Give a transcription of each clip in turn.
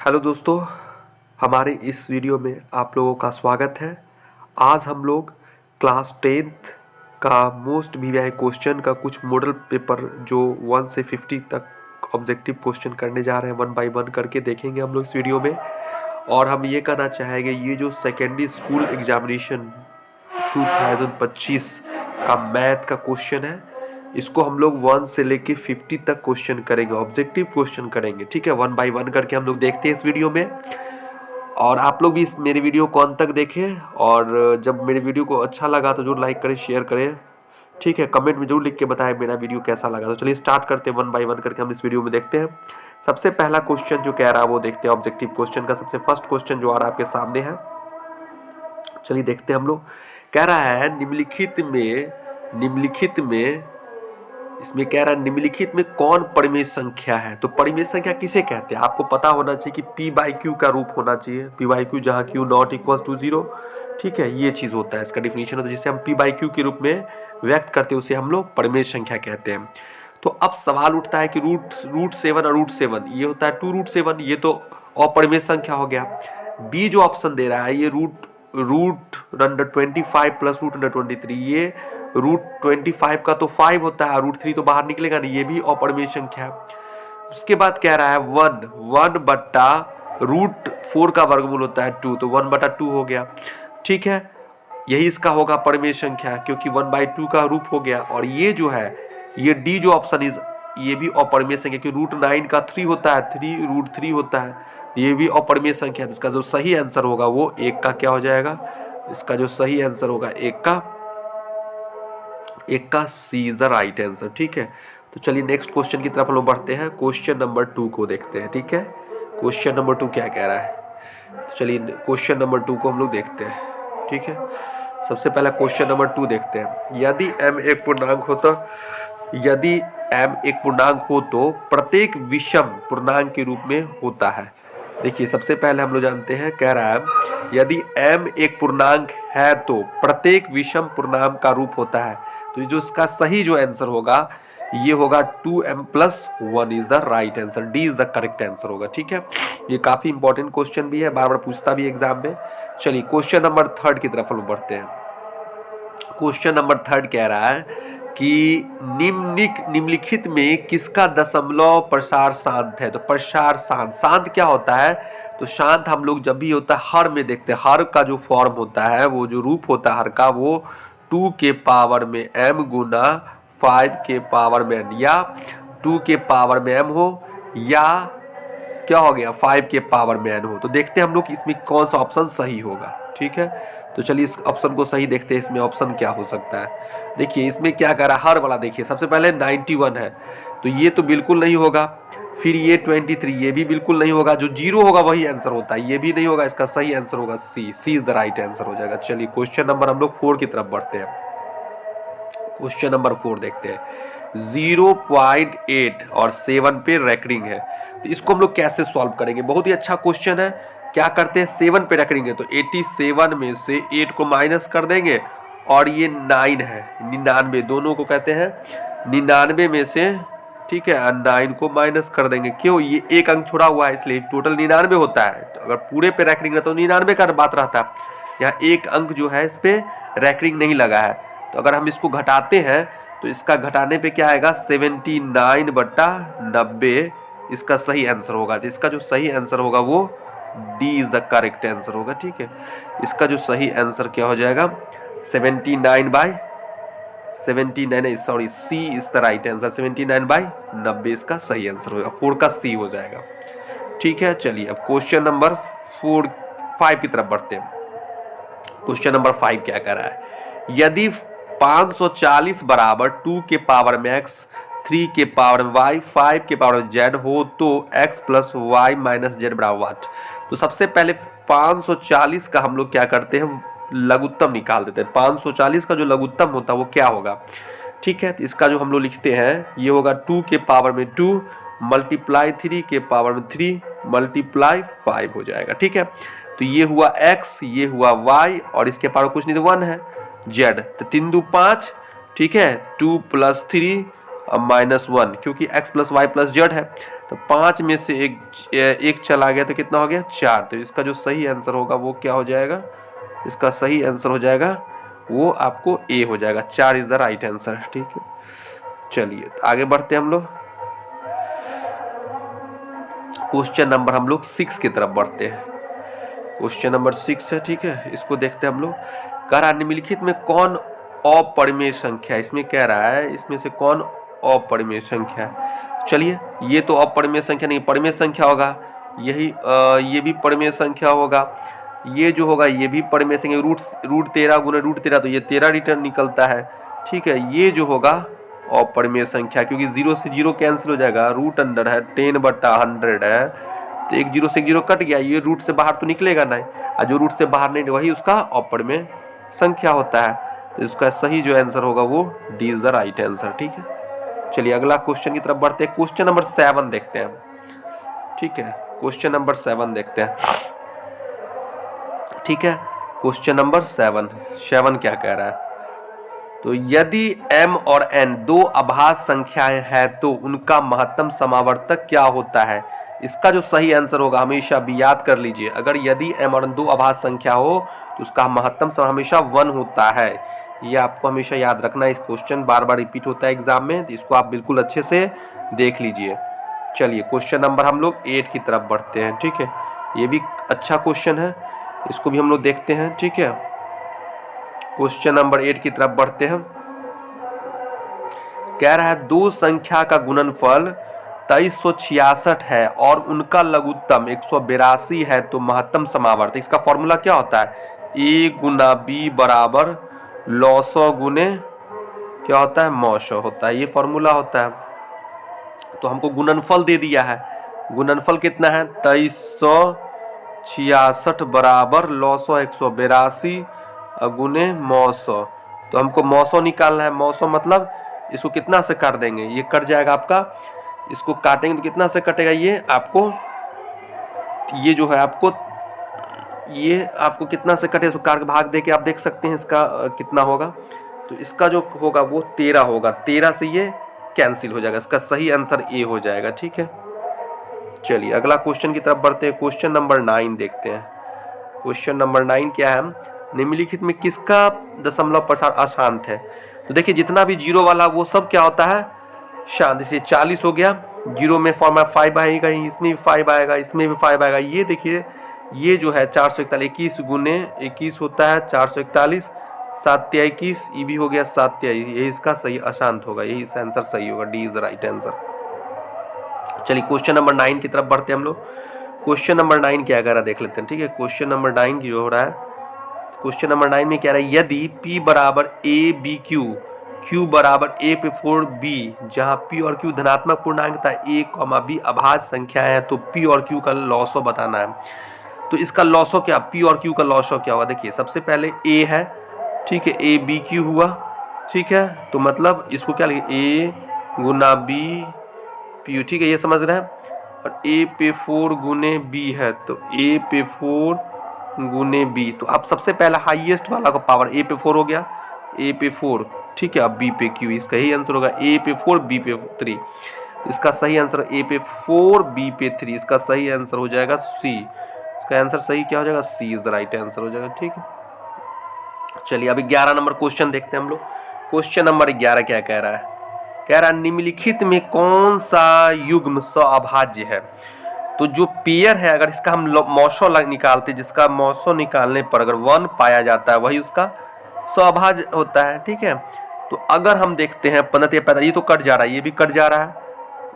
Hello दोस्तों, हमारे इस वीडियो में आप लोगों का स्वागत है। आज हम लोग क्लास 10th का मोस्ट वीवीआई क्वेश्चन का कुछ मॉडल पेपर जो 1 से 50 तक ऑब्जेक्टिव क्वेश्चन करने जा रहे हैं, 1 बाय 1 करके देखेंगे हम लोग इस वीडियो में। और हम ये कहना चाहेंगे, ये जो सेकेंडरी स्कूल एग्जामिनेशन 2025 का मैथ का क्वेश्चन है, इसको हम लोग 1 से लेके 50 तक क्वेश्चन करेंगे, ऑब्जेक्टिव क्वेश्चन करेंगे। ठीक है, 1 बाय 1 करके हम लोग देखते हैं इस वीडियो में। और आप लोग भी इस मेरे वीडियो को अंत तक देखें, और जब मेरे वीडियो को अच्छा लगा तो जरूर लाइक करें, शेयर करें। ठीक है, कमेंट में जरूर लिख के बताएं मेरा वीडियो कैसा लगा। तो चलिए स्टार्ट करते हैं, 1 बाय 1 करके हम इस वीडियो में देखते हैं। सबसे पहला क्वेश्चन जो कह रहा है वो देखते हैं, ऑब्जेक्टिव क्वेश्चन का सबसे फर्स्ट क्वेश्चन जो आ रहा है आपके सामने है। चलिए देखते हैं हम लोग। कह रहा है इसमें कह रहा है निम्नलिखित में कौन परिमेय संख्या है। तो परिमेय संख्या किसे कहते हैं आपको पता होना चाहिए कि पी बाई क्यू का रूप होना चाहिए, पी बाई क्यू जहाँ क्यू नॉट इक्वल टू 0। ठीक है, ये चीज होता है, इसका डिफिनेशन होता है। जिसे हम पी बाई क्यू के रूप में व्यक्त करते हैं उसे हम लोग परिमेय संख्या कहते हैं। तो अब सवाल उठता है कि रूट 7 और रूट 7 ये होता है 2√7, ये तो अपरिमेय संख्या हो गया। बी जो ऑप्शन दे रहा है ये root under 25 plus root under 23, ये रूट 25 का तो 5 होता है, रूट 3 तो बाहर निकलेगा नहीं, ये भी अपरिमेय संख्या है। उसके बाद कह रहा है 1 बट्टा रूट 4 का वर्गमूल होता है 2, तो 1 बटा 2 हो गया। ठीक है, यही इसका होगा परिमेय संख्या, क्योंकि 1/2 का रूप हो गया। और ये जो है ये डी जो ऑप्शन इज, ये भी अपरिमेय संख्या, क्योंकि रूट 9 का 3 होता है, 3 रूट 3 होता है, ये भी अपरिमेय संख्या है। इसका जो सही आंसर होगा वो 1 का क्या हो जाएगा, इसका जो सही आंसर होगा 1 का सी इज द राइट आंसर। ठीक है, तो चलिए नेक्स्ट क्वेश्चन की तरफ हम लोग बढ़ते हैं। क्वेश्चन नंबर 2 को देखते हैं। ठीक है, क्वेश्चन नंबर 2 क्या कह रहा है, तो चलिए क्वेश्चन नंबर 2 को हम लोग देखते हैं। ठीक है, सबसे पहला क्वेश्चन नंबर 2 देखते हैं। यदि m एक पूर्णांक हो तो प्रत्येक विषम पूर्णांक के रूप में होता है। देखिए, सबसे पहले हम लोग जानते हैं, कह रहा है यदि m एक पूर्णांक है तो प्रत्येक विषम पूर्णांक का रूप होता है। तो जो इसका सही जो आंसर होगा ये होगा 2m+1 is the right answer, D is the correct answer होगा। ठीक है, ये काफी इंपॉर्टेंट क्वेश्चन भी है, बार बार पूछता भी एग्जाम में। चलिए क्वेश्चन नंबर 3 की तरफ हम बढ़ते हैं। क्वेश्चन नंबर 3 कह रहा है कि निम्नलिखित में किसका दशमलव प्रसार शांत है। तो प्रसार शांत क्या होता है, तो शांत हम लोग जब भी होता है हर में देखते हैं, हर का जो फॉर्म होता है, वो जो रूप होता है हर का, वो 2 के पावर में m गुना 5 के पावर में n, या 2 के पावर में m हो, या क्या हो गया 5 के पावर में n हो। तो देखते हैं हम लोग इसमें कौन सा ऑप्शन सही होगा। ठीक है, तो चलिए इस ऑप्शन को सही देखते हैं, इसमें ऑप्शन क्या हो सकता है। देखिए इसमें क्या कर रहा है, हर वाला देखिए, सबसे पहले 91 है, तो ये तो बिल्कुल नहीं होगा। फिर ये 23, ये भी बिल्कुल नहीं होगा, जो 0 होगा वही आंसर होता है, ये भी नहीं होगा। इसका सही आंसर होगा सी इज द राइट आंसर हो जाएगा। चलिए क्वेश्चन नंबर हम लोग 4 की तरफ बढ़ते हैं। क्वेश्चन नंबर 4 देखते हैं। 0.8 और 7 पे रेकरिंग है, तो इसको हम लोग कैसे सॉल्व करेंगे। बहुत ही अच्छा क्वेश्चन है। क्या करते हैं, 7 पे रेकरिंग है, तो 87 में से 8 को माइनस कर देंगे, और ये 9 है, 99 दोनों को कहते हैं 99 में से, ठीक है, 9 को माइनस कर देंगे। क्यों, ये एक अंक छोड़ा हुआ है इसलिए टोटल 99 होता है। तो अगर पूरे पे रैकरिंग रहता तो 99 का बात रहता है, यहाँ एक अंक जो है इस पे रैकरिंग नहीं लगा है। तो अगर हम इसको घटाते हैं तो इसका घटाने पे क्या आएगा, 79/90 इसका सही आंसर होगा। तो इसका जो सही आंसर होगा वो D is the correct answer होगा। ठीक है, इसका जो सही आंसर क्या हो जाएगा, 79 सी इज द राइट आंसर, 79/90 इसका सही आंसर होगा, 4 का सी हो जाएगा। ठीक है, चलिए अब क्वेश्चन नंबर 5 की तरफ बढ़ते हैं। क्वेश्चन नंबर 5 क्या कह रहा है, यदि 540 बराबर 2 के पावर में x, 3 के पावर में y, 5 के पावर में z हो तो x + y - z बराबर व्हाट। तो सबसे पहले 540 का हम लोग क्या करते हैं, लघुत्तम निकाल देते हैं। 540 का जो लघुत्तम होता है वो क्या होगा। ठीक है, तो इसका जो हम लोग लिखते हैं ये होगा 2 के पावर में 2 मल्टीप्लाई 3 के पावर में 3 मल्टीप्लाई 5 हो जाएगा। ठीक है, तो ये हुआ x, ये हुआ y, और इसके पावर कुछ नहीं तो 1 है z, तो 3 2 5। ठीक है, 2 + 3 -1, क्योंकि x plus y plus z है, तो 5 में से एक चला गया तो कितना हो गया 4। तो इसका जो सही आंसर होगा वो क्या हो जाएगा, इसका सही आंसर हो जाएगा वो आपको ए हो जाएगा, 4 इज द राइट आंसर। ठीक है, चलिए आगे बढ़ते हैं हम लोग, क्वेश्चन नंबर हम लोग 6 की तरफ बढ़ते हैं। क्वेश्चन नंबर 6 है, ठीक है, इसको देखते हैं हम लोग। कह रहा है निम्नलिखित में कौन अपरिमेय संख्या है, इसमें कह रहा है इसमें से कौन अपरिमेय संख्या है। चलिए ये तो अपरिमेय संख्या नहीं, परिमेय संख्या होगा, यही ये भी परिमेय संख्या होगा, ये जो होगा ये भी परिमेय संख्या, रूट 13 गुना रूट 13 तो ये 13 रिटर्न निकलता है। ठीक है, ये जो होगा अपरिमेय संख्या, क्योंकि 0 से 0 कैंसिल हो जाएगा, रूट अंडर है 10/100 है, तो एक 0 से 1 0 कट गया, ये रूट से बाहर तो निकलेगा नहीं, और जो रूट से बाहर नहीं वही उसका अपरिमेय संख्या होता है। तो इसका सही जो आंसर होगा वो D is the right answer. ठीक है, चलिए अगला क्वेश्चन की तरफ बढ़ते हैं, क्वेश्चन नंबर 7 देखते हैं। ठीक है, क्वेश्चन नंबर 7 देखते हैं। ठीक है, क्वेश्चन नंबर 7 क्या कह रहा है, तो यदि m और n दो अभाज्य संख्याएं हैं तो उनका महत्तम समावर्तक क्या होता है। इसका जो सही आंसर होगा हमेशा भी याद कर लीजिए, अगर यदि m और n दो अभाज्य संख्या हो तो उसका महत्तम हमेशा 1 होता है। ये आपको हमेशा याद रखना है, इस क्वेश्चन बार बार रिपीट होता है एग्जाम में, तो इसको आप बिल्कुल अच्छे से देख लीजिए। चलिए क्वेश्चन नंबर हम लोग 8 की तरफ बढ़ते हैं। ठीक है, ये भी अच्छा क्वेश्चन है, इसको भी हम लोग देखते हैं। ठीक है, क्वेश्चन नंबर 8 की तरफ बढ़ते हैं। कह रहा है दो संख्या का गुणनफल 2366 है और उनका लघुत्तम 182 है तो महत्तम समावर्त। इसका फॉर्मूला क्या होता है, a गुना b बराबर लॉसौ गुने क्या होता है मौसौ होता है, ये फॉर्मूला होता है। तो हमको गुणनफल दे दिया है, गुणनफल कितना है 2366 बराबर लॉसौ 182 गुने मौसौ। तो हमको मौसौ निकालना है, मौसौ मतलब इसको कितना से काट देंगे, ये कट जाएगा आपका, इसको काटेंगे तो कितना से कटेगा, ये आपको ये जो है आपको ये आपको कितना से कटे, इसको काट के भाग दे के आप देख सकते हैं इसका कितना होगा। तो इसका जो होगा वो 13 होगा, 13 से ये कैंसिल हो जाएगा, इसका सही आंसर ए हो जाएगा। ठीक है, चलिए अगला क्वेश्चन की तरफ बढ़ते हैं, क्वेश्चन नंबर 9 देखते हैं। क्वेश्चन नंबर 9 क्या है, निम्नलिखित में किसका दशमलव प्रसार अशांत है। तो देखिए जितना भी जीरो वाला वो सब क्या होता है शांत, जैसे 40 हो गया, जीरो में फॉर्मा 5 आएगा, इसमें भी 5 आएगा, इसमें भी 5 आएगा। ये देखिए ये जो है 441, 21 गुने 21 होता है 441, 7 × 21, ये भी हो गया 7 × 23, यही इसका सही अशांत होगा, यही इसका आंसर सही होगा, D is the right answer. चलिए क्वेश्चन नंबर 9 की तरफ बढ़ते हैं हम लोग। क्वेश्चन नंबर 9 क्या कह रहा है देख लेते हैं। ठीक है, क्वेश्चन नंबर 9 की जो हो रहा है, क्वेश्चन नंबर 9 में क्या रहा है, यदि p बराबर a b q, q बराबर a पे 4 b, जहां p और q धनात्मक पूर्णांक था a, b अभाज्य संख्या है तो p और q का लॉसो बताना है। तो इसका लॉसो क्या, p और q का लॉसो क्या होगा, देखिए सबसे पहले a है, ठीक है, a b q हुआ, ठीक है, तो मतलब इसको क्या लिखे a गुना b p, ठीक है, ये समझ रहे हैं। और a पे 4 गुने b है तो a पे 4 गुने b, तो अब सबसे पहला हाईएस्ट वाला का पावर a पे 4 हो गया, a पे 4, ठीक है, अब b पे q, इसका यही आंसर होगा a पे 4 b पे 3, इसका सही आंसर a पे 4 b पे 3, इसका सही आंसर हो जाएगा c, इसका आंसर सही क्या हो जाएगा, c is the right answer हो जाएगा। ठीक है, चलिए अभी 11 नंबर क्वेश्चन देखते हैं हम लोग। क्वेश्चन नंबर 11 क्या कह रहा है, कह रहा है निम्नलिखित में कौन सा युग्म सअभाज्य है। तो जो पेयर है अगर इसका हम मौसो निकालते, जिसका मौसो निकालने पर अगर 1 पाया जाता है वही उसका सअभाज्य होता है। ठीक है, तो अगर हम देखते हैं 15 या 45, ये तो कट जा रहा है, ये भी कट जा रहा है,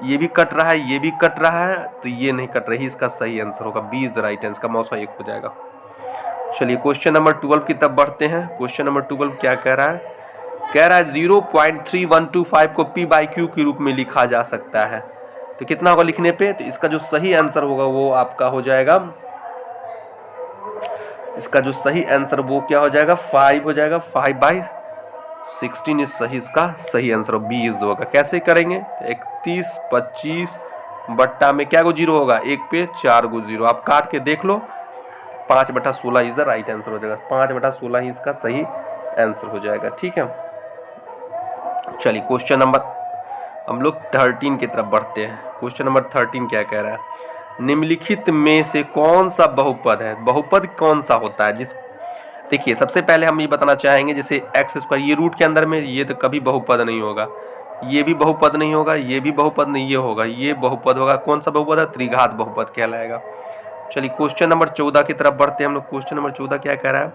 ये भी कट रहा है, ये भी कट रहा है, तो ये नहीं कट रही, इसका सही आंसर होगा B is the right answer, इसका मौसो 1 हो जाएगा। चलिए क्वेश्चन नंबर 12 की तरफ बढ़ते हैं। क्वेश्चन नंबर 12 क्या कह रहा है, कह रहा है 0.3125 को p/q के रूप में लिखा जा सकता है, तो कितना होगा लिखने पे, तो इसका जो सही आंसर होगा वो आपका हो जाएगा, इसका जो सही आंसर वो क्या हो जाएगा 5 हो जाएगा, 5/16 इस सही, इसका सही आंसर बी इज होगा। कैसे करेंगे, 31 25 बट्टा में क्या को जीरो होगा, 1 पे 4 को जीरो, आप काट के देख लो, 5/16 इज द राइट आंसर हो जाएगा, 5/16 ही इसका सही आंसर हो जाएगा। ठीक है, चलिए क्वेश्चन नंबर हम लोग 13 की तरफ बढ़ते हैं। क्वेश्चन नंबर 13 क्या कह रहा है, निम्नलिखित में से कौन सा बहुपद है, बहुपद कौन सा होता है जिस, देखिए सबसे पहले हम ये बताना चाहेंगे जैसे एक्स स्क्वायर, ये रूट के अंदर में ये तो कभी बहुपद नहीं होगा, ये भी बहुपद नहीं होगा, ये भी बहुपद नहीं, ये होगा, ये बहुपद होगा। कौन सा बहुपद है, त्रिघात बहुपद कहलाएगा। चलिए क्वेश्चन नंबर 14 की तरफ बढ़ते हैं हम लोग। क्वेश्चन नंबर 14 क्या कह रहा है,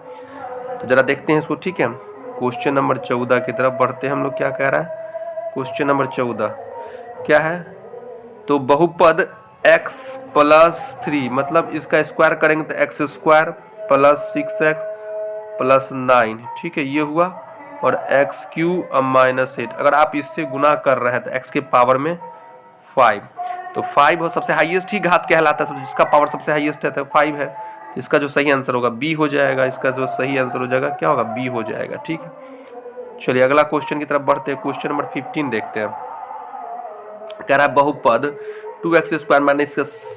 तो जरा देखते हैं इसको, ठीक है। क्वेश्चन नंबर 14 की तरफ बढ़ते हैं हम लोग। क्या कह रहा है क्वेश्चन नंबर 14 क्या है, तो बहुपद x प्लस 3, मतलब इसका स्क्वायर करेंगे तो x square plus 6x plus 9, ठीक है, ये हुआ। और एक्स क्यू माइनस 8, अगर आप इससे गुना कर रहे हैं तो x के पावर में 5, तो 5 हो सबसे हाईएस्ट ही घात कहलाता है, जिसका पावर सबसे हाईएस्ट है तो 5 है। तो इसका जो सही आंसर होगा बी हो जाएगा, इसका जो सही आंसर हो जाएगा क्या होगा, बी हो जाएगा, ठीक है। चलिए अगला क्वेश्चन की तरफ बढ़ते हैं। क्वेश्चन नंबर 15 देखते हैं। कह रहा है बहुपद 2x²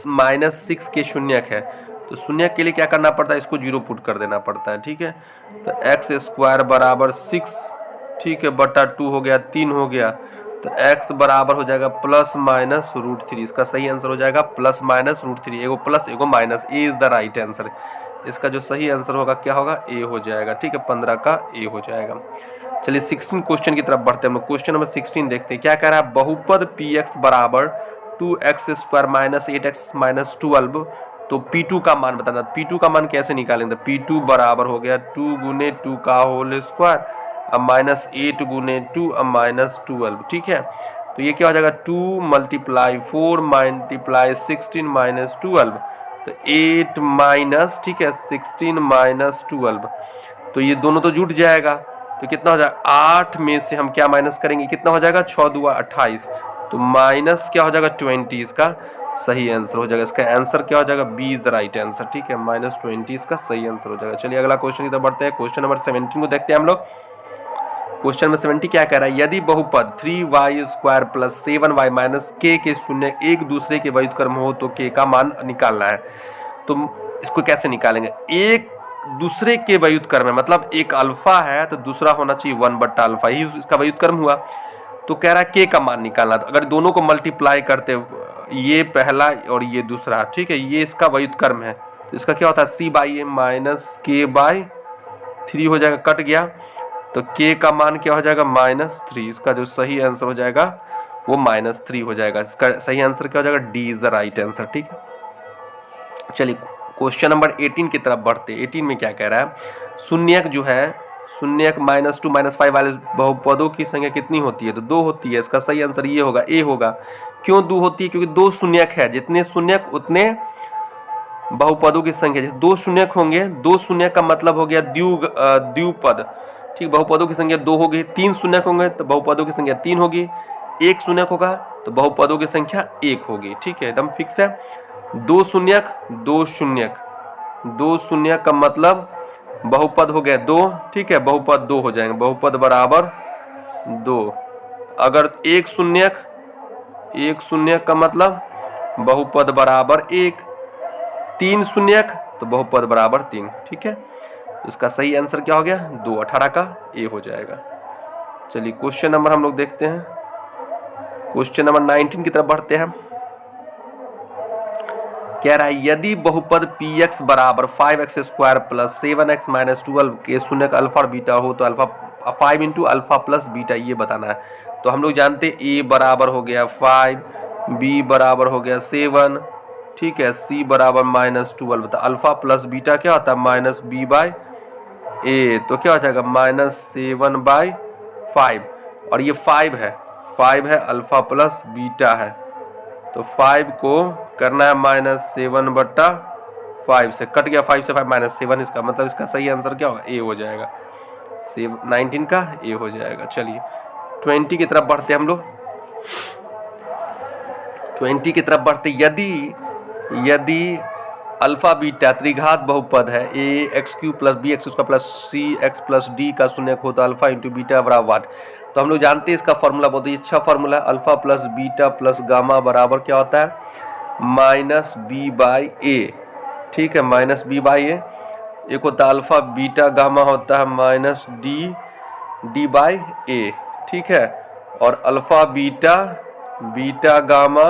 माइनस 6 के शून्यक है, तो शून्यक के लिए क्या करना पड़ता है, इसको जीरो पुट कर देना पड़ता है, ठीक है। तो x² बराबर 6, ठीक है, बटा 2 हो गया, 3 हो गया, तो x बराबर हो जाएगा प्लस माइनस √3। इसका सही आंसर हो जाएगा प्लस माइनस √3, एगो प्लस एगो minus, A is the right answer. इसका जो सही आंसर होगा क्या होगा, ए हो जाएगा, ठीक है, 15 का ए हो जाएगा। चलिए 16 क्वेश्चन की तरफ बढ़ते हैं हम लोग। क्वेश्चन नंबर 16 देखते हैं। क्या कह रहा है, बहुपद px बराबर 2x² माइनस 8x माइनस 12, तो P2 का मान बताना। P2 का मान कैसे निकालेंगे, P2 बराबर हो गया 2 गुने 2 का होल स्क्वायर अब माइनस 8 गुने 2 अब माइनस 12, ठीक है। तो ये क्या हो जाएगा, 2 मल्टीप्लाई 4 मल्टीप्लाई 16 माइनस 12, तो 8 माइनस, ठीक है, 16 माइनस 12, तो ये दोनों तो जुट जाएगा, तो कितना हो जाएगा, 8 में से हम क्या माइनस करेंगे, कितना हो जाएगा, 6 दूआ 28, तो माइनस क्या हो जाएगा 20, इसका सही आंसर हो जाएगा। इसका आंसर क्या हो जाएगा, B is the right answer, ठीक है, माइनस 20 इसका सही आंसर हो जाएगा। चलिए अगला क्वेश्चन की तरफ बढ़ते हैं। क्वेश्चन नंबर 17 को देखते हैं हम लोग। क्वेश्चन नंबर 70 क्या कह रहा है, यदि बहुपद 3y² plus 7y minus k के शून्य एक दूसरे के व्युत्क्रम हो तो k का मान निकालना है। तो इसको कैसे निकालेंगे, एक दूसरे के व्युत्क्रम है, मतलब एक अल्फा है तो दूसरा होना चाहिए 1/अल्फा, ही इसका व्युत्क्रम हुआ। तो कह रहा है के का मान निकालना, तो अगर दोनों को मल्टीप्लाई करते, ये पहला और ये दूसरा, ठीक है, ये इसका व्युत्क्रम है, तो इसका क्या होता है, c/a माइनस k/3 हो जाएगा, कट गया, तो k का मान क्या हो जाएगा, -3। इसका जो सही आंसर हो जाएगा वो -3 हो जाएगा। इसका सही आंसर क्या हो जाएगा, D is the right answer, ठीक है। चलिए क्वेश्चन नंबर 18 की तरफ बढ़ते हैं। 18 में क्या कह रहा है, शून्यक जो है, शून्यक -2 -5 वाले बहुपदों की संख्या कितनी होती है, तो 2 होती है। इसका सही आंसर ये होगा, ए होगा। क्यों 2 होती है, क्योंकि 2 शून्यक है, जितने शून्यक उतने बहुपदों की संख्या। जैसे 2 शून्यक होंगे, 2 शून्यक का मतलब हो गया द्विपद, ठीक, बहुपदों की संख्या 2 होगी। 3 शून्यक होंगे तो बहुपदों की संख्या 3 होगी। 1 शून्यक होगा तो बहुपदों की संख्या 1 होगी, ठीक है, एकदम फिक्स है। 2 शून्यक 2 शून्यक, 2 शून्यक का मतलब बहुपद हो गए 2, ठीक है, बहुपद 2 हो जाएंगे, बहुपद बराबर 2। अगर 1 शून्यक, 1 शून्यक का मतलब बहुपद बराबर 1। 3 शून्यक तो बहुपद बराबर 3, ठीक है। तो इसका सही आंसर क्या हो गया, 2, 18 का ए हो जाएगा। चलिए क्वेश्चन नंबर हम लोग देखते हैं। क्वेश्चन नंबर 19 की तरफ बढ़ते हैं। कह रहा है, यदि बहुपद px बराबर 5x² प्लस 7x माइनस 12 के शून्यक अल्फा और बीटा हो तो alpha 5 into alpha plus beta ये बताना है। तो हम लोग जानते हैं a बराबर हो गया 5, b बराबर हो गया 7, ठीक है, c बराबर -12, तो अल्फा प्लस बीटा क्या होता है, -b/a, तो क्या हो जाएगा -7/5, और ये 5 है, अल्फा प्लस बीटा है, तो 5 को करना है -7/5 से, कट गया 5 से 5 -7, इसका मतलब इसका सही आंसर क्या होगा, ए हो जाएगा, 19 का ए हो जाएगा। चलिए 20 की तरफ बढ़ते हैं हम लोग। 20 की तरफ बढ़ते, यदि अल्फा बीटा त्रिघात बहुपद है, ax³ plus bx² plus cx plus d का शून्यक हो तो अल्फा इंटू बीटा बराबर 8। तो हम लोग जानते हैं इसका फॉर्मूला बहुत ही अच्छा फॉर्मूला है, alpha plus beta plus gamma बराबर क्या होता है, -b/a, ठीक है, -b/a। एक होता है अल्फा बीटा, गामा होता है -d/a, ठीक है, और अल्फा बीटा, बीटा गामा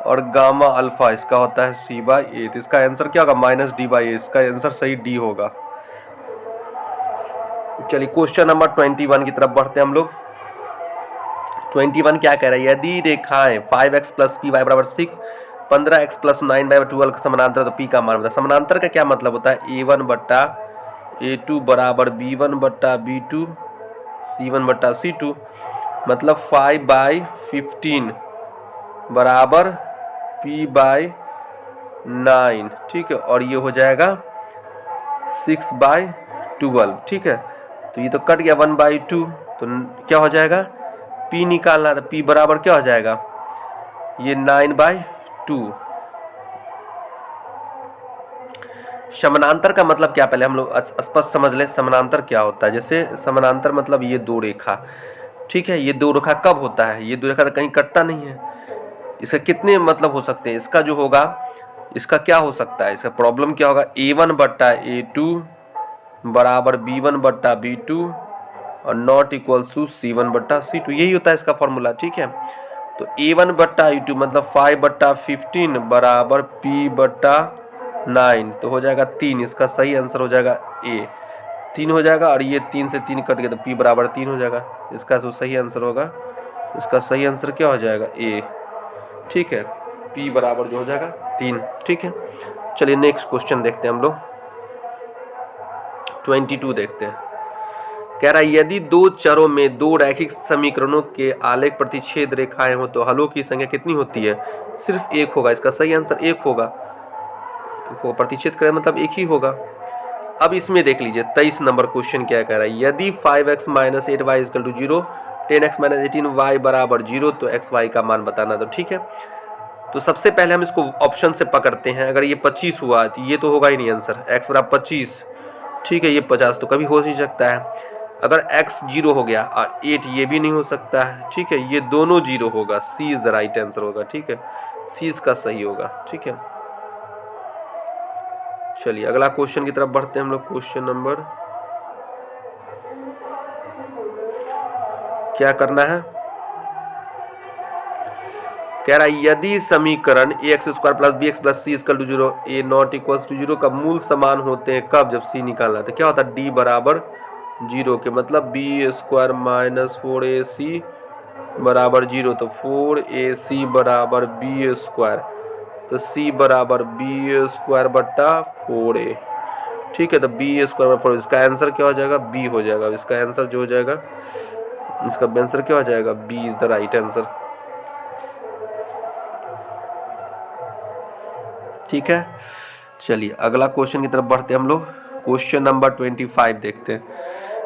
और गामा अल्फा इसका होता है c/a। तो इसका आंसर क्या होगा? -d/a। इसका आंसर सही डी होगा। चलिए क्वेश्चन नंबर 21 की तरफ बढ़ते हैं हम लोग। 21 क्या कह रहा है? यदि रेखाएं 5x + py = 6, 15x + 9y/12 का समानांतर, तो p का मान बता। समानांतर का क्या मतलब होता है? a1/a2 = b1/b2 c1/c2, मतलब 5/15 बराबर p/9, ठीक है। और ये हो जाएगा 6/12, ठीक है। तो ये तो कट गया 1/2, तो क्या हो जाएगा? p निकालना, तो p बराबर क्या हो जाएगा? ये 9/2। समानांतर का मतलब क्या, पहले हम लोग स्पष्ट समझ लें समानांतर क्या होता है। जैसे समानांतर मतलब ये दो रेखा, ठीक है। ये दो रेखा कब होता है? ये दो रेखा तो कहीं कटता नहीं है। इसका कितने मतलब हो सकते हैं? इसका जो होगा, इसका क्या हो सकता है? इसका प्रॉब्लम क्या होगा? a1/a2 बराबर b1/b2 और नॉट इक्वल्स टू c1/c2, यही होता है इसका फॉर्मूला, ठीक है। तो a1/a2 मतलब 5/15 बराबर p/9, तो हो जाएगा 3। इसका सही आंसर हो जाएगा a, 3 हो जाएगा। और ये 3 से 3 कट गया तो p बराबर 3 हो जाएगा। इसका जो सही आंसर होगा, इसका सही आंसर क्या हो जाएगा? a, ठीक है। p बराबर जो हो जाएगा 3, ठीक है। चलिए नेक्स्ट क्वेश्चन देखते हैं हम लोग। 22 देखते हैं। कह रहा है यदि दो चरों में दो रैखिक समीकरणों के आलेख प्रतिच्छेद रेखाएं हो तो हलों की संख्या कितनी होती है? सिर्फ एक होगा। इसका सही आंसर एक होगा। वो प्रतिच्छेद करें मतलब एक ही होगा। अब इसमें देख लीजिए 23 नंबर क्वेश्चन क्या कह रहा है? यदि 5x - 8y = 0, 10x - 18y = 0, तो xy का मान बताना। तो ठीक है, तो सबसे पहले हम इसको ऑप्शन से पकड़ते हैं। अगर ये 25 हुआ तो ये तो होगा ही नहीं आंसर, x = 25, ठीक है। ये 50 तो कभी हो नहीं सकता है। अगर x 0 हो गया और 8 ये भी नहीं हो सकता है, ठीक है। ये दोनों 0 होगा, सी इज द राइट आंसर होगा, ठीक है। सी इसका सही होगा, ठीक है। चलिए अगला क्वेश्चन की तरफ बढ़ते हैं हम लोग। क्वेश्चन नंबर क्या करना है? कह रहा है यदि समीकरण ax² + bx + c = 0, a not equals to 0 का मूल समान होते हैं कब? जब c निकालना है। तो क्या होता है? d बराबर 0 के, मतलब b² - 4ac बराबर 0, तो 4ac बराबर b², तो c बराबर b²/4a, ठीक है। तो b²/4, इसका आंसर क्या हो जाएगा? b हो जाएगा। इसका आंसर जो हो जाएगा, इसका आंसर क्या हो जाएगा? b is the right answer, ठीक है। चलिए अगला क्वेश्चन की तरफ बढ़ते हैं हम लोग। क्वेश्चन नंबर 25 देखते हैं।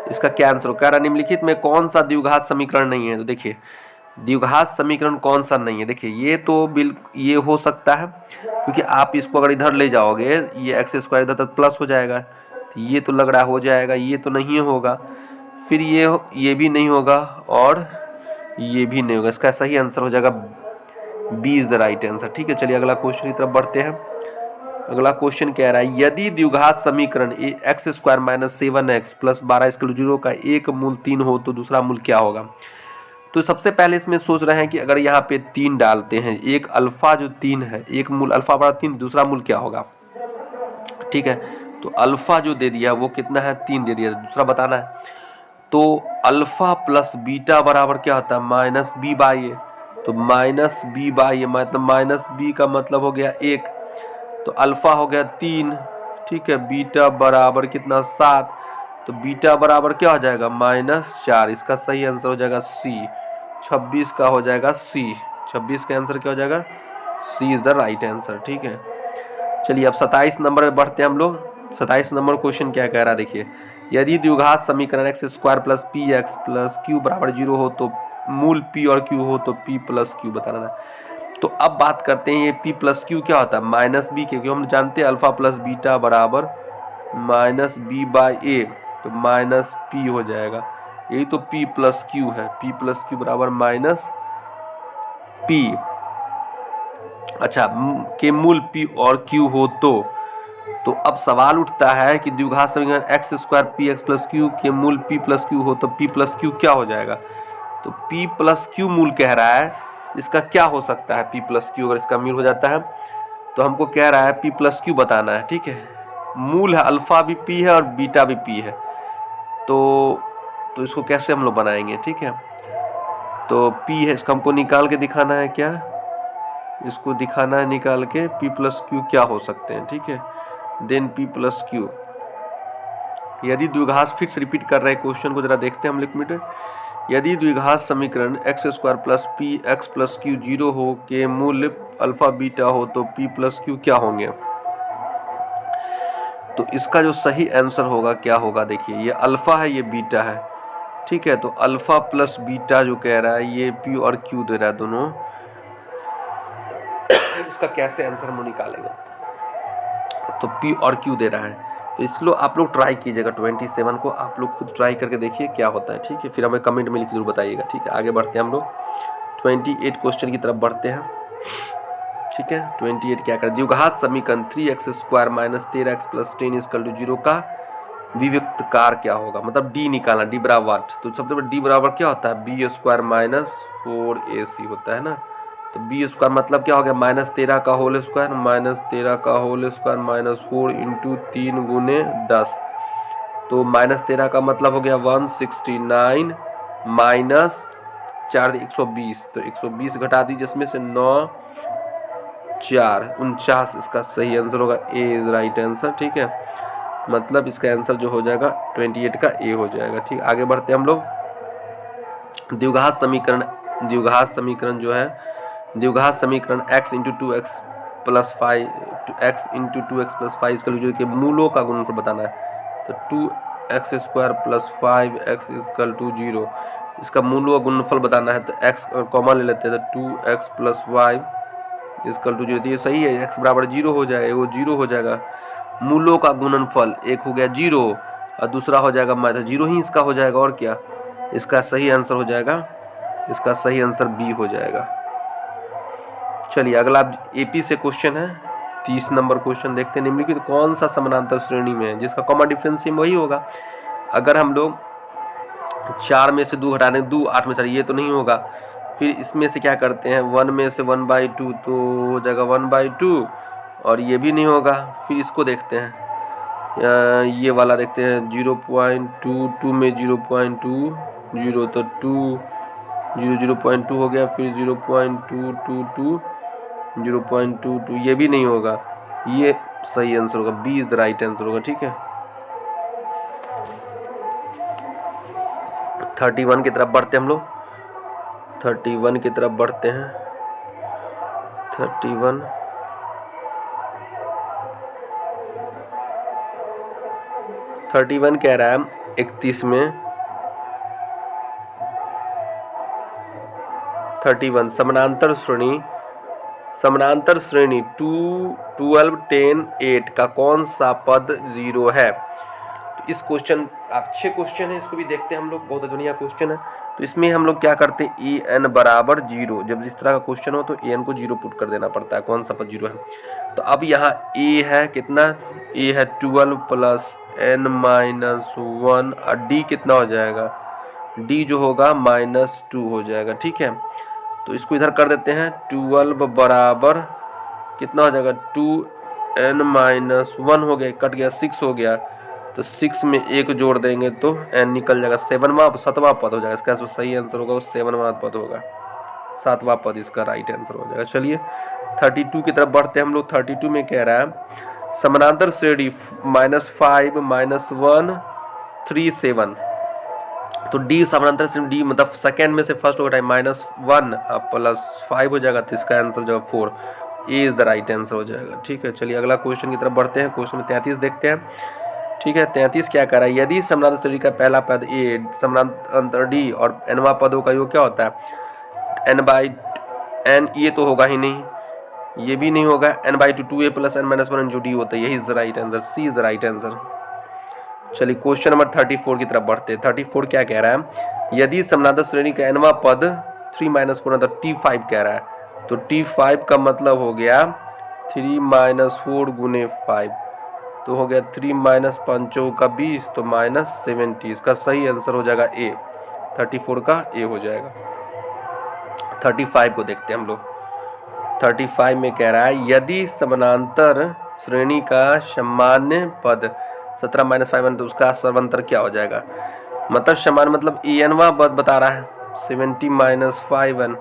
इसका क्या आंसर? कह रहा निम्नलिखित में कौन सा द्विघात समीकरण नहीं है? तो देखिए द्विघात समीकरण कौन सा नहीं है? देखिए ये तो ये हो सकता है, क्योंकि आप इसको अगर इधर ले जाओगे, ये x² इधर तो प्लस हो जाएगा, तो ये तो लग रहा हो जाएगा। ये तो नहीं होगा, फिर ये भी नहीं होगा और ये भी नहीं होगा। इसका सही आंसर हो जाएगा B is the right answer, ठीक है। चलिए अगला क्वेश्चन की तरफ बढ़ते हैं। अगला क्वेश्चन कह रहा है यदि द्विघात समीकरण x² - 7x + 12 = 0 का एक मूल 3 हो तो दूसरा मूल क्या होगा? तो सबसे पहले इसमें सोच रहे हैं कि अगर यहाँ पे 3 डालते हैं, एक अल्फा जो 3 है, एक मूल अल्फा बड़ा 3, दूसरा मूल क्या होगा, ठीक है। तो अल्फा जो दे दिया वो कितना है? 3 दे दिया, दूसरा बताना है। तो अल्फा प्लस बीटा बराबर क्या होता है? -b/a, तो -b/a मतलब -b का मतलब हो गया 1, तो अल्फा हो गया 3, ठीक है। बीटा बराबर कितना? 7, तो बीटा बराबर क्या हो जाएगा? -4। इसका सही आंसर हो जाएगा सी, 26 का हो जाएगा सी। 26 का आंसर क्या हो जाएगा? सी इज द राइट आंसर, ठीक है। चलिए अब 27 नंबर में बढ़ते हैं हम लोग। 27 नंबर क्वेश्चन क्या कह रहा है? देखिए यदि द्विघात समीकरण x² + px + q = 0 हो तो मूल p और q हो तो p + q बताना है। तो अब बात करते हैं ये p + q क्या होता है? -b, क्योंकि हम जानते हैं अल्फा प्लस बीटा बराबर -b/a, तो -p हो जाएगा। यही तो p + q है, p + q बराबर -p। अच्छा, के मूल p और q हो तो अब सवाल उठता है कि द्विघात समीकरण x² px + q के मूल p + q हो तो p + q क्या हो जाएगा? तो P प्लस क्यू मूल कह रहा है, इसका क्या हो सकता है P प्लस क्यू, अगर इसका मूल हो जाता है तो हमको कह रहा है P प्लस क्यू बताना है। ठीक है, मूल है अल्फा भी P है और बीटा भी P है, तो इसको कैसे हम लोग बनाएंगे। ठीक है, तो P है, इसका हमको निकाल के दिखाना है, क्या इसको दिखाना है निकाल के P प्लस क्यू क्या हो सकते हैं। ठीक है, देन P प्लस क्यू, यदि द्विघात, फिर से रिपीट कर रहे हैं क्वेश्चन को, जरा देखते हैं हम एक मिनट। यदि द्विघात समीकरण x square plus P x plus Q 0 हो के मूल्य अल्फा बीटा हो तो P प्लस क्यू क्या होंगे। तो इसका जो सही आंसर होगा क्या होगा, देखिए ये अल्फा है ये बीटा है। ठीक है, तो अल्फा प्लस बीटा जो कह रहा है ये P और Q दे रहा है दोनों, इसका कैसे आंसर हम निकालेंगे। तो P और Q दे रहा है, तो इसलिए आप लोग ट्राई कीजिएगा 27 को, आप लोग खुद ट्राई करके देखिए क्या होता है। ठीक है, फिर हमें कमेंट में लिख जरूर बताइएगा। ठीक है, आगे बढ़ते हैं हम लोग 28 क्वेश्चन की तरफ बढ़ते हैं। ठीक है, 28 क्या करें, द्विघात समीकरण 3x square minus 13x plus 10 equal to 0 का विविक्त कार क्या होगा, मतलब डी निकालना, डी बराबर। तो सबसे पहले डी बराबर क्या होता है, बी स्क्वायर माइनस 4ac होता है ना। तो बी स्क्वायर मतलब क्या हो गया, -13 का होल स्क्वायर, -13 का होल स्क्वायर माइनस 4 इंटू 3 गुने 10। तो -13 का मतलब हो गया 169 माइनस 4 120, तो 120 घटा दीजिए इसमें से 9 4 49, इसका सही आंसर होगा ए इज राइट आंसर। ठीक है, मतलब इसका आंसर जो हो जाएगा 28 का ए हो जाएगा। ठीक, आगे बढ़ते हैं हम लोग। द्विघात समीकरण जो है, द्विघात समीकरण x into 2x plus 5 x into 2x plus 5 इसका जो कि मूलों का गुणनफल बताना है। तो 2x square plus 5x equal to 0, इसका मूलों का गुणनफल बताना है। तो x और कॉमन ले लेते हैं, तो 2x प्लस 5 इक्वल टू 0, तो ये सही है, x बराबर 0 हो जाएगा, वो 0 हो जाएगा। मूलों का गुणनफल एक हो गया 0 और दूसरा हो जाएगा माइनस 0 ही इसका हो जाएगा, और क्या। इसका सही आंसर हो जाएगा, इसका सही आंसर बी हो जाएगा। चलिए अगला एपी से क्वेश्चन है, 30 नंबर क्वेश्चन देखते हैं। निम्नलिखित कौन सा समानांतर श्रेणी में है जिसका कॉमन डिफरेंशियम वही होगा। अगर हम लोग 4 में से 2 हटा दें, 2 8 में से, ये तो नहीं होगा। फिर इसमें से क्या करते हैं, 1 में से 1/2 तो हो जाएगा 1/2, और ये भी नहीं होगा। फिर इसको देखते हैं, ये वाला देखते हैं, 0.2, 2 में 0.2 0, तो 2 0 0.2 हो गया। फिर 0.222 0.22, ये भी नहीं होगा, ये सही आंसर होगा, B is the right answer होगा। ठीक है, 31 की तरफ बढ़ते हैं हम लोग, 31 की तरफ बढ़ते हैं। 31 कह रहा है 31 में 31 समानांतर श्रेणी 2 12 10 8 का कौन सा पद 0 है। तो इस क्वेश्चन, अच्छे क्वेश्चन है, इसको भी देखते हैं हम लोग, बहुत बढ़िया क्वेश्चन है। तो इसमें हम लोग क्या करते हैं, ए एन बराबर 0, जब इस तरह का क्वेश्चन हो तो ए एन को 0 पुट कर देना पड़ता है, कौन सा पद 0 है। तो अब यहाँ ए है कितना, ए है 12 प्लस n माइनस 1, और डी कितना हो जाएगा, डी जो होगा -2 हो जाएगा। ठीक है, तो इसको इधर कर देते हैं, 12 बराबर कितना हो जाएगा, 2n माइनस 1 हो गया, कट गया 6 हो गया, तो 6 में 1 जोड़ देंगे तो n निकल जाएगा, 7वां पद हो जाएगा। इसका जो सही आंसर होगा वो 7वां पद होगा, 7वां पद इसका राइट आंसर हो जाएगा। चलिए 32 की तरफ बढ़ते हैं हम लोग। 32 में कह रहा है समानांतर श्रेणी -5 -1 3 7, तो डी समानांतर श्रेणी, डी मतलब सेकेंड में से फर्स्ट होगा टाइम, -1 प्लस 5 हो जाएगा, तो इसका आंसर जो 4, ए इज द राइट आंसर हो जाएगा। ठीक है, चलिए अगला क्वेश्चन की तरफ बढ़ते हैं। क्वेश्चन में 33 देखते हैं। ठीक है, 33 क्या कर रहा है, यदि समानांतर श्रेणी का पहला पद ए, समानांतर डी और nवां पदों का योग क्या होता है, n/n, ये तो होगा ही नहीं, ये भी नहीं होगा, n/2 2a plus n minus 1 जो डी होता है, यही is the right answer, C is the right answer. चलिए क्वेश्चन नंबर 34 की तरफ बढ़ते हैं। 34 क्या कह रहा है, यदि समानांतर श्रेणी का nवां पद 3 - 4 मतलब t5 कह रहा है, तो t5 का मतलब हो गया 3 - 4 गुने 5, तो हो गया 3 - 5 का 20, तो -70, इसका सही आंसर हो जाएगा ए। 34 का ए हो जाएगा। 35 को देखते हैं हम लोग। 35 में कह रहा है यदि समानांतर श्रेणी का सामान्य पद 17 - 5 तो उसका सर्वांतर क्या हो जाएगा। मतलब समान मतलब एनवा पद बता रहा है 70 - 5n।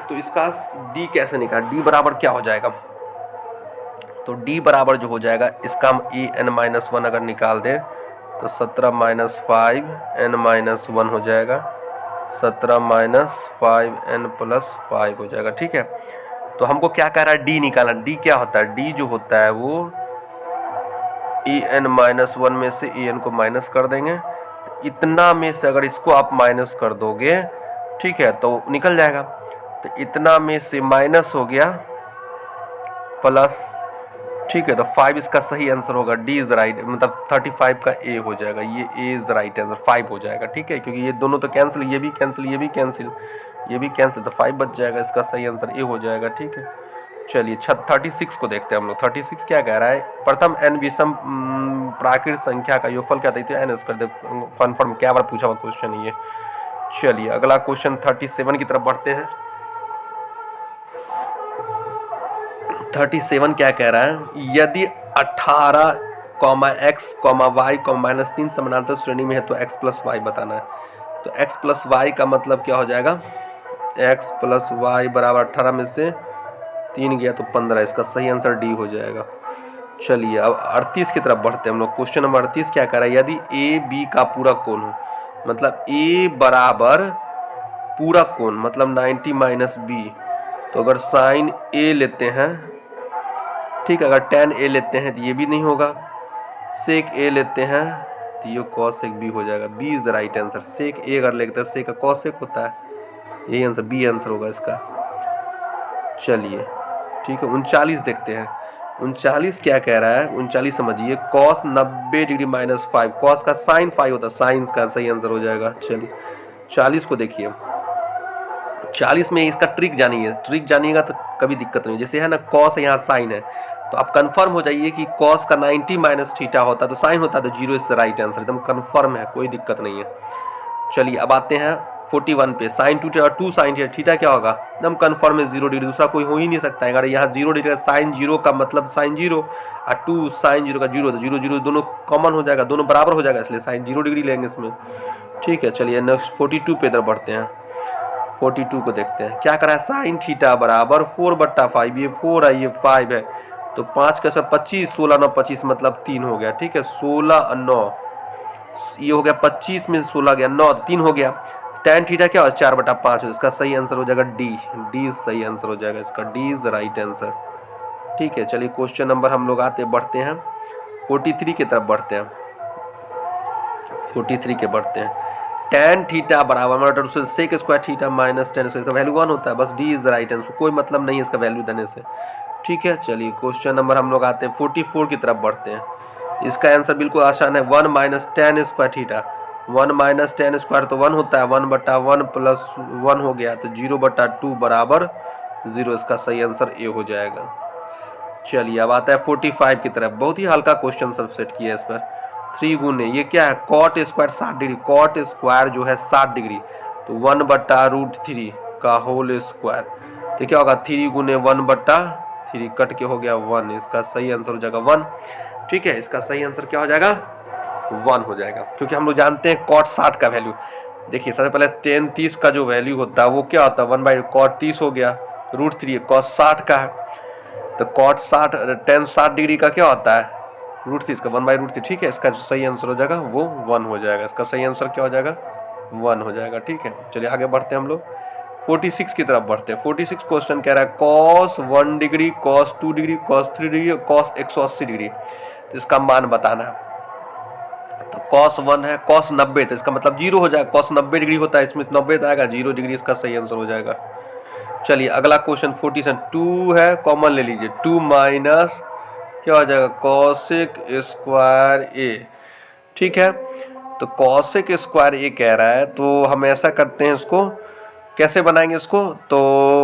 तो इसका डी कैसे निकाल, डी बराबर क्या हो जाएगा। तो डी बराबर जो हो जाएगा इसका हम en-1 अगर निकाल दें तो 17 - 5n-1 हो जाएगा। 17 - 5n + 5 हो जाएगा। ठीक है, तो हमको क्या कह रहा है, डी निकालना। डी क्या होता है, डी जो होता है वो en-1 में से en को माइनस कर देंगे। इतना में से अगर इसको आप माइनस कर दोगे, ठीक है, तो निकल जाएगा। तो इतना में से माइनस हो गया प्लस, ठीक है, तो 5 इसका सही आंसर होगा। डी इज राइट, मतलब 35 का ए हो जाएगा। ये ए इज राइट आंसर, 5 हो जाएगा। ठीक है, क्योंकि ये दोनों तो कैंसिल, ये भी कैंसिल, ये भी कैंसिल, ये भी कैंसिल, तो 5 बच जाएगा। इसका सही आंसर ए हो जाएगा। ठीक है, चलिए 36 को देखते हैं हम लोग। 36 क्या कह रहा है, प्रथम n विषम प्राकृत संख्या का योगफल क्या देते हैं, n कर दे। कन्फर्म क्या बार पूछा हुआ क्वेश्चन ये। चलिए अगला क्वेश्चन 37 की तरफ बढ़ते हैं। 37 क्या कह रहा है, यदि 18, x, y, -3 समानांतर श्रेणी में है तो x + y बताना है। तो x + y का मतलब क्या हो जाएगा, x + y बराबर 18 में से 3 गया तो 15। इसका सही आंसर डी हो जाएगा। चलिए अब 38 की तरफ बढ़ते हैं हम लोग। क्वेश्चन नंबर 38 क्या कह रहा है, यदि ए बी का पूरक कोण हो, मतलब ए बराबर पूरक कोण मतलब 90 - b, तो अगर साइन ए लेते हैं, ठीक है, अगर tan a लेते हैं तो ये भी नहीं होगा, सेक a लेते हैं तो ये cos b हो जाएगा। b is the right answer. Sec a अगर लेते हैं सेक का cos होता है, यही आंसर बी आंसर होगा इसका। चलिए ठीक है, 39 देखते हैं। 39 क्या कह रहा है, 39 समझिए, cos 90° - 5, cos का sin 5 होता है, साइन का सही आंसर हो जाएगा। चलिए 40 को देखिए। 40 में इसका ट्रिक जानिए, ट्रिक जानिएगा तो कभी दिक्कत नहीं। जैसे है ना cos है, यहाँ साइन है, तो आप कंफर्म हो जाइए कि cos का 90 - थीटा होता है तो साइन होता है, तो 0 इज द राइट आंसर, एकदम कंफर्म है, कोई दिक्कत नहीं है। चलिए अब आते हैं 41 पे। साइन 2 साइन थीटा क्या होगा, एकदम कंफर्म है 0 डिग्री, दूसरा कोई हो ही नहीं सकता है। अगर यहाँ 0 डिग्री साइन 0 का मतलब साइन 0 और 2 साइन 0 का 0, तो 0 0 दोनों कॉमन हो जाएगा, दोनों बराबर हो जाएगा, इसलिए साइन 0 डिग्री लेंगे इसमें। ठीक है, चलिए नेक्स्ट 42 पे इधर बढ़ते हैं। 42 को देखते हैं क्या करा है, साइन थीटा बराबर 4/5, ये 4 है ये 5 है, तो 5 का 25, 16 9 25 मतलब 3 हो गया। ठीक है, 16 और 9 ये हो गया, 25 में 16 गया, 9 3 हो गया। tan थीटा क्या हो 4/5 है, इसका सही आंसर हो जाएगा डी। डी सही आंसर हो जाएगा इसका, D is the right answer. ठीक है, चलिए क्वेश्चन नंबर हम लोग बढ़ते हैं 43 की तरफ बढ़ते हैं। 43 के बढ़ते हैं। tan थीटा बराबर sec square theta minus tan square, इसका वैल्यू 1 होता है, बस D is the right answer, कोई मतलब नहीं है इसका वैल्यू देने से। ठीक है, चलिए क्वेश्चन नंबर हम लोग आते हैं 44 की तरफ बढ़ते हैं। इसका आंसर बिल्कुल आसान है, 1 - tan square theta. 1 - tan square तो 1 होता है, 1/1 प्लस 1 हो गया, तो 0/2 बराबर 0, इसका सही आंसर ए हो जाएगा। चलिए अब आता है 45 की तरफ। बहुत ही हल्का क्वेश्चन सब सेट किया है इस पर। 3 गुने ये क्या है, cot square 60 degree, cot square जो है 60 डिग्री, तो 1/√3 का होल स्क्वायर, तो क्या होगा 3 गुने 1/3 कट के हो गया 1, इसका सही आंसर हो जाएगा 1। ठीक है, इसका सही आंसर क्या हो जाएगा 1 हो जाएगा, क्योंकि हम लोग जानते हैं कॉट 60 का वैल्यू। देखिए सबसे पहले tan 30 का जो वैल्यू होता है वो क्या होता है, 1/cot 30 हो गया, √3 cos 60 का है, तो cot 60 tan 60 डिग्री का क्या होता है √3 का 1/√3। ठीक है, इसका सही आंसर हो जाएगा वो 1 हो जाएगा, इसका सही आंसर क्या हो जाएगा 1 हो जाएगा। ठीक है, चलिए आगे बढ़ते हैं हम लोग 46 की तरफ बढ़ते हैं। 46 क्वेश्चन कह रहा है cos 1 degree, cos 2 degree, cos 3 degree और cos 180 डिग्री, तो इसका मान बताना है। तो cos 1 है, cos 90, तो इसका मतलब 0 हो जाएगा, cos 90 डिग्री होता है, इसमें 90 आएगा, 0 डिग्री इसका सही आंसर हो जाएगा। चलिए अगला क्वेश्चन 47, 2 है, कॉमन ले लीजिए, 2 माइनस क्या हो जाएगा cosec स्क्वायर ए। ठीक है, तो cosec स्क्वायर ए कह रहा है, तो हम ऐसा करते हैं, इसको कैसे बनाएंगे इसको, तो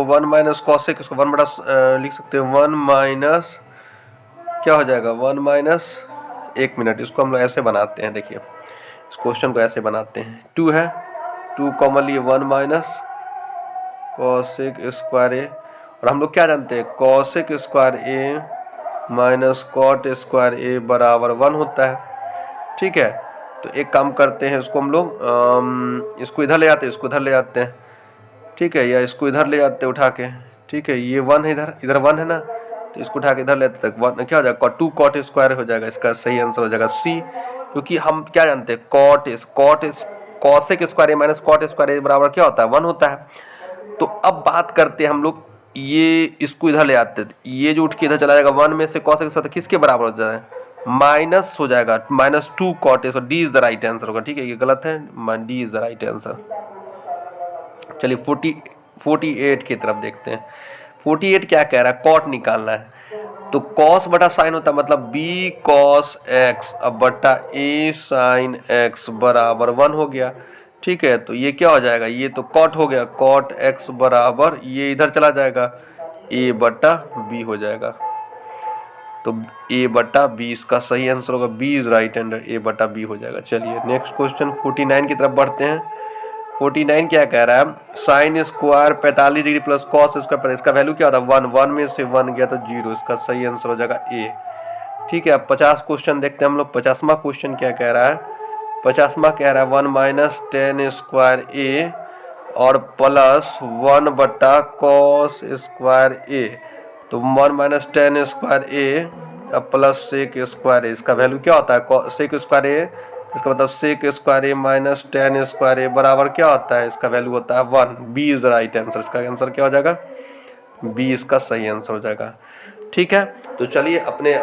1 माइनस cosec, इसको 1 बड़ा लिख सकते हैं, 1 माइनस क्या हो जाएगा 1 माइनस, एक मिनट, इसको हम लोग ऐसे बनाते हैं। देखिए इस क्वेश्चन को ऐसे बनाते हैं, 2 है, 2 कॉमन लिए 1 माइनस कॉसेक स्क्वायर ए, और हम लोग क्या जानते हैं cosec square A minus cot square A बराबर 1 होता है। ठीक है, तो एक काम करते हैं, इसको हम लोग इसको इधर ले जाते हैं, इसको इधर ले जाते हैं। ठीक है, या इसको इधर ले जाते हैं उठा के। ठीक है, ये 1 है, इधर 1 है ना, तो इसको उठा के इधर लेते तक 1 क्या हो जाएगा, 2 कॉट स्क्वायर हो जाएगा। इसका सही आंसर हो जाएगा सी, क्योंकि हम क्या जानते हैं cosec square A minus cot square A बराबर क्या होता है 1 होता है। तो अब बात करते हैं हम लोग, ये इसको इधर ले आते हैं, ये जो उठ के इधर चला जाएगा 1 में से कॉसेक के साथ किसके बराबर हो जाएगा, माइनस हो जाएगा, -2 cot A, D is the right answer होगा। ठीक है, ये गलत है, D is the right answer. चलिए 48 की तरफ देखते हैं। 48 क्या कह रहा है, कॉट निकालना है, तो कॉस बटा साइन होता है, मतलब बी कॉस एक्स अब बटा ए साइन एक्स बराबर 1 हो गया। ठीक है, तो ये क्या हो जाएगा, ये तो कॉट हो गया, कॉट एक्स बराबर ये इधर चला जाएगा, ए बटा बी हो जाएगा। तो ए बटा बी इसका सही आंसर होगा, बी इज राइट एंड ए बटा बी हो जाएगा। चलिए नेक्स्ट क्वेश्चन 49 की तरफ बढ़ते हैं। 49 क्या कह रहा है, sine square 45 degree plus cos square, इसका वैल्यू क्या होता है 1, 1 में से 1 गया तो 0, इसका सही आंसर हो जाएगा ए। ठीक है, अब 50 क्वेश्चन देखते हैं हम लोग। 50वां क्वेश्चन क्या कह रहा है, 50वां कह रहा है 1 माइनस टेन स्क्वायर ए और प्लस 1 बटा कॉस स्क्वायर ए, तो 1 माइनस टेन स्क्वायर ए अब प्लस सेक स्क्वायर ए, इसका वैल्यू क्या होता है सेक स्क्वायर ए, इसका मतलब sec square A minus tan square A बराबर क्या होता है, इसका वैल्यू होता है 1, B is the right answer. इसका आंसर क्या हो जाएगा, बी इसका सही आंसर हो जाएगा। ठीक है, तो चलिए अपने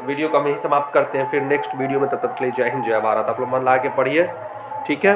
वीडियो को हम यहीं समाप्त करते हैं, फिर नेक्स्ट वीडियो में, तब तक के लिए जय हिंद जय भारत। आप लोग मन ला के पढ़िए। ठीक है।